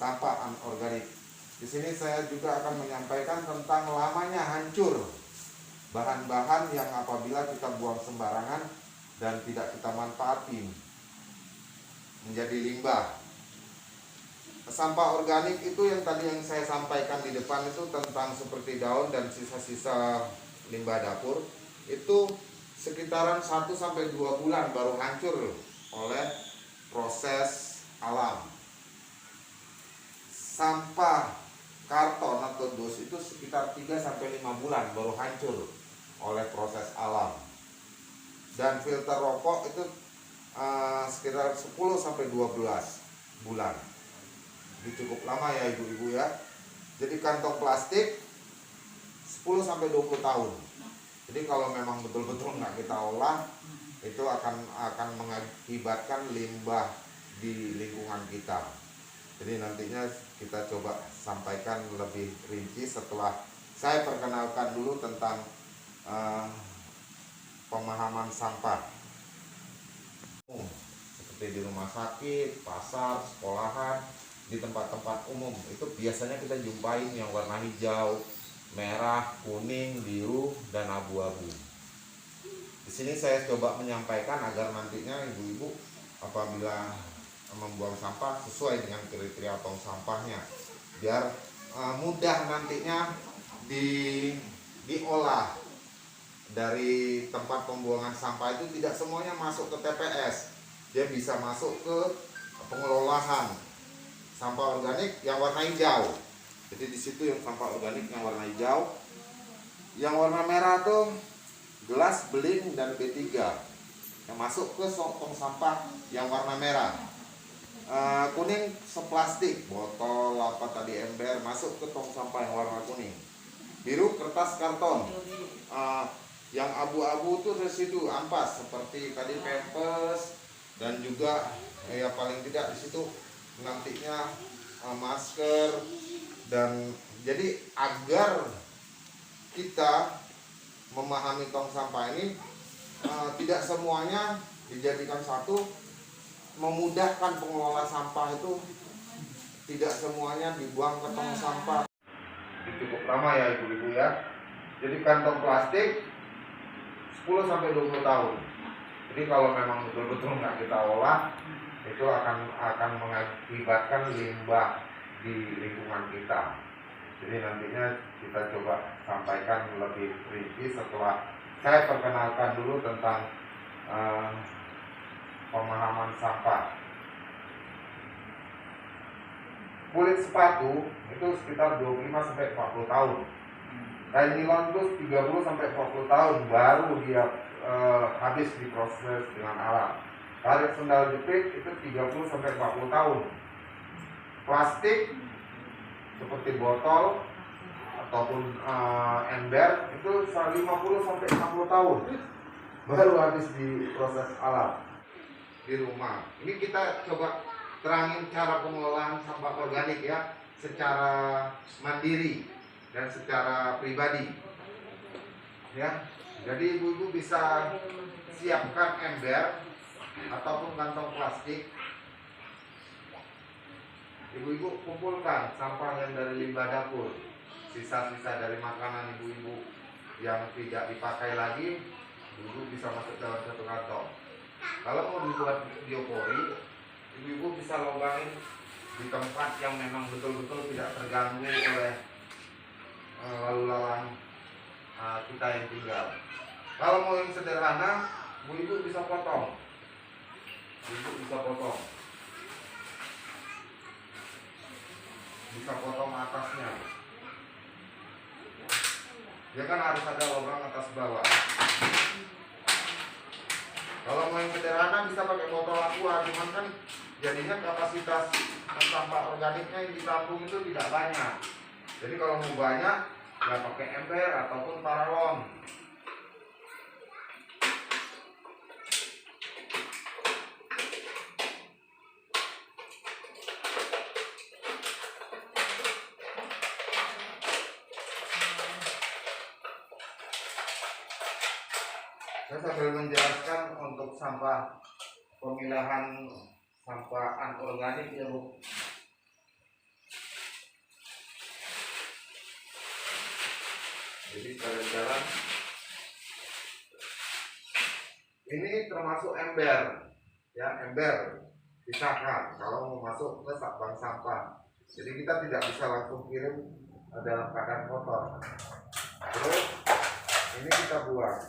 sampah anorganik. Di sini saya juga akan menyampaikan tentang lamanya hancur bahan-bahan yang apabila kita buang sembarangan dan tidak kita manfaatin menjadi limbah. Sampah organik itu yang tadi yang saya sampaikan di depan itu tentang seperti daun dan sisa-sisa limbah dapur, itu sekitaran 1-2 bulan baru hancur oleh proses alam. Sampah karton atau dus itu sekitar 3-5 bulan baru hancur oleh proses alam. Dan filter rokok itu sekitar 10-12 bulan. Ini cukup lama ya ibu-ibu ya. Jadi kantong plastik 10-20 tahun. Jadi kalau memang betul-betul nggak kita olah, itu akan mengakibatkan limbah di lingkungan kita. Jadi nantinya kita coba sampaikan lebih rinci setelah saya perkenalkan dulu tentang pemahaman sampah. Seperti di rumah sakit, pasar, sekolahan, di tempat-tempat umum itu biasanya kita jumpain yang warna hijau, merah, kuning, biru, dan abu-abu. Di sini saya coba menyampaikan agar nantinya ibu-ibu apabila membuang sampah sesuai dengan kriteria tong sampahnya, biar mudah nantinya diolah. Dari tempat pembuangan sampah itu tidak semuanya masuk ke TPS, dia bisa masuk ke pengelolaan sampah organik yang warna hijau. Jadi di situ yang sampah organik yang warna hijau, yang warna merah tuh gelas, beling, dan B3 yang masuk ke tong sampah yang warna merah. Kuning seplastik, botol apa tadi ember masuk ke tong sampah yang warna kuning. Biru kertas karton. Yang abu-abu itu residu ampas seperti tadi pampers, dan juga ya paling tidak di situ nantinya masker. Dan jadi agar kita memahami tong sampah ini tidak semuanya dijadikan satu, memudahkan pengelola sampah itu tidak semuanya dibuang ke tong sampah. Cukup lama ya ibu-ibu ya. Jadi kantong plastik 10-20 tahun. Jadi kalau memang betul-betul nggak kita olah, itu akan mengakibatkan limbah di lingkungan kita. Jadi nantinya kita coba sampaikan lebih rinci setelah saya perkenalkan dulu tentang pemahaman sampah. Kulit sepatu itu sekitar 25-40 tahun. Kain nilon itu 30-40 tahun baru dia habis diproses dengan alat. Karet sendal jepit itu 30-40 tahun. Plastik seperti botol ataupun ember itu 50-60 tahun baru habis diproses alat di rumah. Ini kita coba terangin cara pengelolaan sampah organik ya, secara mandiri dan secara pribadi ya. Jadi ibu-ibu bisa siapkan ember ataupun kantong plastik. Ibu-ibu kumpulkan sampah yang dari limbah dapur, sisa-sisa dari makanan ibu-ibu yang tidak dipakai lagi, ibu bisa masuk dalam satu kantong. Kalau mau dibuat biopori, ibu-ibu bisa lubangin di tempat yang memang betul-betul tidak terganggu oleh lalu lalang kita yang tinggal. Kalau mau yang sederhana, ibu bisa potong. Ibu bisa potong. Bisa potong atasnya. Dia kan harus ada lubang atas bawah. Kalau mau yang sederhana bisa pakai botol aqua, cuman kan jadinya kapasitas sampah organiknya yang ditampung itu tidak banyak. Jadi kalau mau banyak, ya pakai ember ataupun paralon. Saya sambil menjelaskan untuk sampah pemilahan sampah anorganik ya Bu. Jadi sekalian ini termasuk ember, ya ember pisahkan kalau mau masuk ke bank sampah. Jadi kita tidak bisa langsung kirim dalam keadaan kotor. Terus ini kita buang.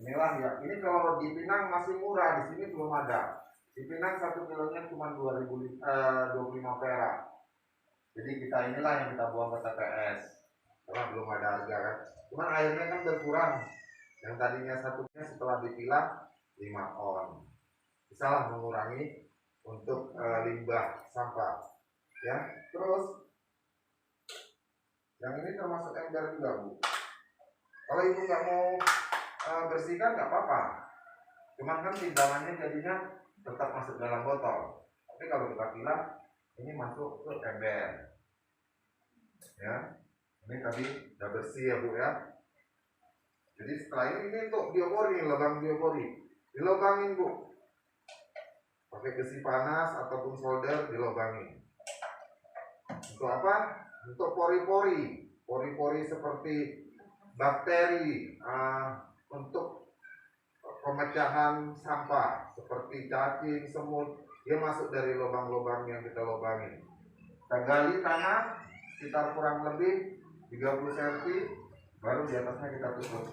Inilah ya. Ini kalau di Pinang masih murah, di sini belum ada. Di Pinang 1 kilonya cuma 25 perak. Jadi kita inilah yang kita buang ke TPS. Karena belum ada harga kan. Cuman airnya kan berkurang. Yang tadinya satunya setelah dipilah 5 on. Bisalah mengurangi untuk limbah sampah. Ya, terus yang ini termasuk ember juga, Bu. Kalau ibu nggak mau bersihkan nggak apa-apa. Cuman kan timbangannya jadinya tetap masuk dalam botol. Tapi kalau kita pilah, ini masuk ke ember. Ya, ini tadi udah bersih ya Bu ya. Jadi setelah ini untuk biopori, lubang biopori, dilobangin Bu. Pakai besi panas ataupun solder dilobangin. Untuk apa? Untuk pori-pori, pori-pori seperti bakteri, untuk pemecahan sampah seperti cacing, semut, dia masuk dari lubang-lubang yang kita lubangin. Kita gali tanah sekitar kurang lebih 30 cm, baru di atasnya kita tutup.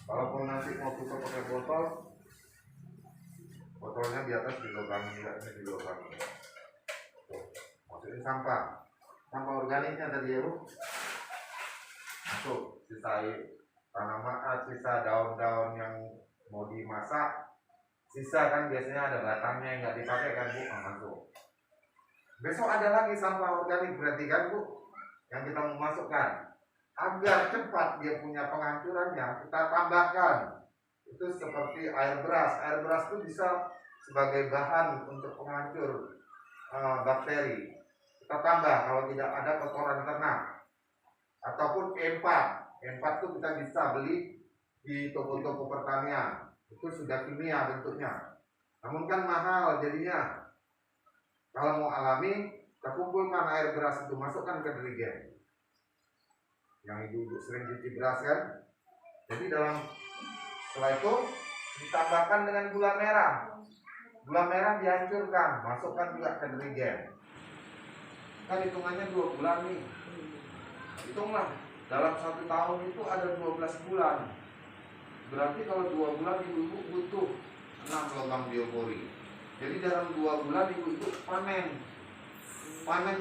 Walaupun nanti mau tutup pakai botol, botolnya di atas dilubangin juga, ini dilubangin. Masukin sampah organiknya tadi ya Bu. Masuk sisa tanaman, sisa daun-daun yang mau dimasak, sisa kan biasanya ada batangnya yang nggak dipakai kan Bu, masuk. Besok ada lagi sampah organik berarti kan Bu, yang kita mau masukkan. Agar cepat dia punya penghancurannya, kita tambahkan. Itu seperti air beras. Air beras itu bisa sebagai bahan untuk penghancur bakteri. Kita tambah kalau tidak ada kotoran ternak. Ataupun E4. E4 itu kita bisa beli di toko-toko pertanian. Itu sudah kimia bentuknya. Namun kan mahal jadinya. Kalau mau alami, kita kumpulkan air beras itu, masukkan ke jerigen. Yang ibu sering cuci beras kan. Jadi setelah itu ditambahkan dengan gula merah. Gula merah dihancurkan, masukkan juga ke jerigen. Kan hitungannya 2 bulan nih. Hitunglah, dalam 1 tahun itu ada 12 bulan. Berarti kalau 2 bulan ibu-ibu butuh 6 lubang biopori. Jadi dalam 2 bulan ibu-ibu panen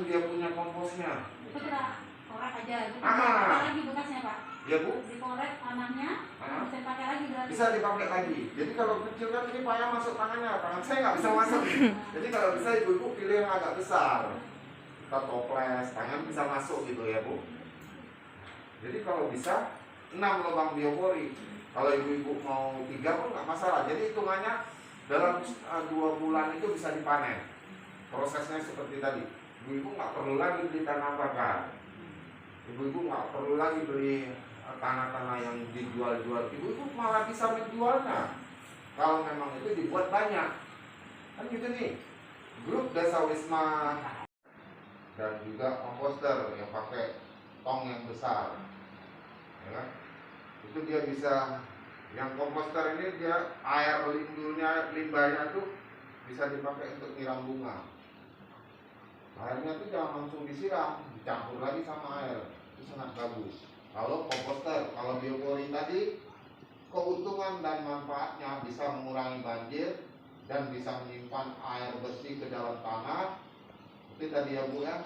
dia punya komposnya. Itu kita korek aja, itu kita lagi bekasnya Pak. Ya Bu. Dikorek tanahnya, bisa dipakai lagi berarti. Bisa dipakai lagi. Jadi kalau kecil kan ini payah masuk tangannya, tangan saya nggak bisa masuk. Jadi kalau bisa ibu-ibu pilih yang agak besar. Kita toples, tangan bisa masuk gitu ya Bu. Jadi kalau bisa 6 lubang biopori. Kalau ibu-ibu mau 3 pun nggak masalah. Jadi hitungannya dalam 2 bulan itu bisa dipanen. Prosesnya seperti tadi. Ibu-ibu nggak perlu lagi beli tanah bakar. Ibu-ibu nggak perlu lagi beli tanah-tanah yang dijual-jual. Ibu-ibu malah bisa menjualnya kalau memang itu dibuat banyak. Kan gitu nih. Grup Desa Wisma dan juga komposter yang pakai tong yang besar, ya kan? Itu dia bisa, yang komposter ini dia air limbahnya tuh bisa dipakai untuk nyiram bunga. Airnya tuh jangan langsung disiram, dicampur lagi sama air, itu sangat bagus. Kalau komposter, kalau biopori tadi keuntungan dan manfaatnya bisa mengurangi banjir dan bisa menyimpan air bersih ke dalam tanah. Itu tadi ya Bu ya.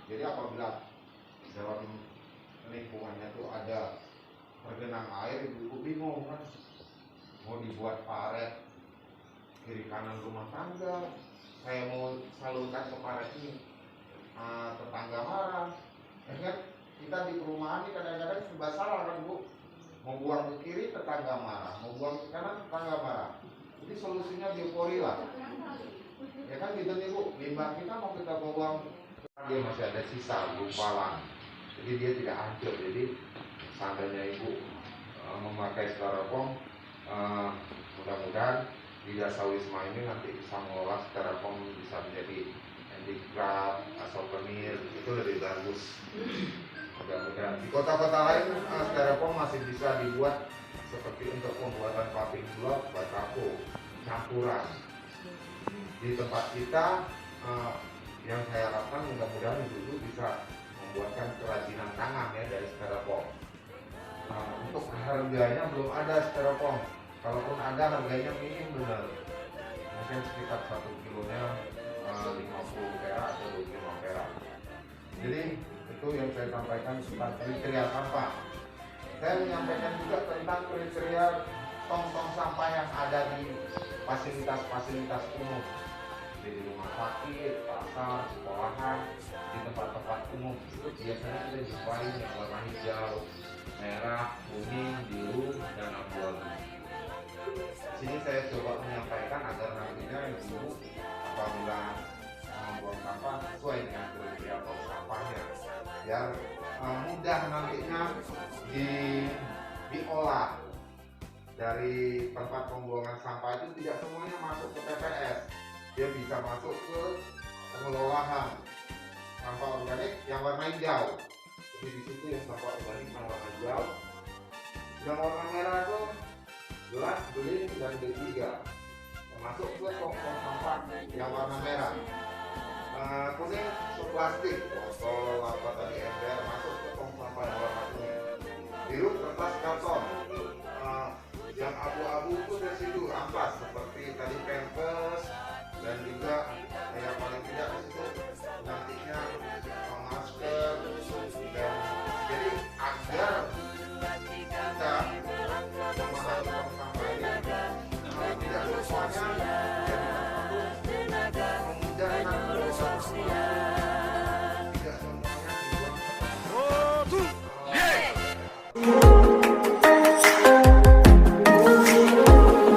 Jadi apabila dalam lingkungannya tuh ada tergenang air, ibu bingung kan, mau dibuat paret kiri kanan rumah tangga, saya mau salurkan ke paret ini, tetangga marah. Kan kita di perumahan ini kadang-kadang serba salah kan Bu, mau buang ke kiri tetangga marah, mau buang ke kanan tetangga marah. Jadi solusinya biopori lah, ya kan gitu nih Bu. Limbah kita mau kita buang, dia masih ada sisa gumpalan, jadi dia tidak hancur. Jadi seandainya ibu memakai styrofoam, mudah-mudahan di Desa Wisma ini nanti bisa mengolah styrofoam bisa menjadi handicraft atau souvenir itu lebih bagus. Mudah-mudahan di kota-kota lain styrofoam masih bisa dibuat seperti untuk pembuatan paving block, batako, campuran. Di tempat kita yang saya harapkan mudah-mudahan ibu bisa membuatkan kerajinan tangan ya dari styrofoam. Untuk harganya belum ada styrofoam. Kalaupun ada harganya minim benar. Mungkin sekitar 1 kilonya 50 perak atau 25 perak. Jadi itu yang saya sampaikan tentang kriteria sampah. Saya menyampaikan juga tentang kriteria tong-tong sampah yang ada di fasilitas-fasilitas umum, di rumah sakit, pasar, sekolahan, di tempat-tempat umum. Itu biasanya kita jumpai yang warna hijau, merah, kuning, biru, dan abu-abu. Di sini saya coba menyampaikan agar nantinya ibu apabila membuang sampah sesuai dengan kriteria tong sampahnya, biar mudah nantinya diolah. Dari tempat pembuangan sampah itu tidak semuanya masuk ke TPS, dia bisa masuk ke pengelolaan sampah organik yang warna hijau. Jadi di situ yang sampah organik yang warna hijau, yang warna merah itu gelas, beling, dan B3 masuk ke tong sampah yang warna merah. Kuning plastik, botol apa tadi ember masuk ke tong sampah yang warna kuning. Biru kertas karton. Yang abu-abu itu residu ampas seperti tadi pampers, dan juga yang paling tidak di situ nantinya masker, dan jadi agar kita memahami tong sampah ini tidak semuanya jadi memudahkan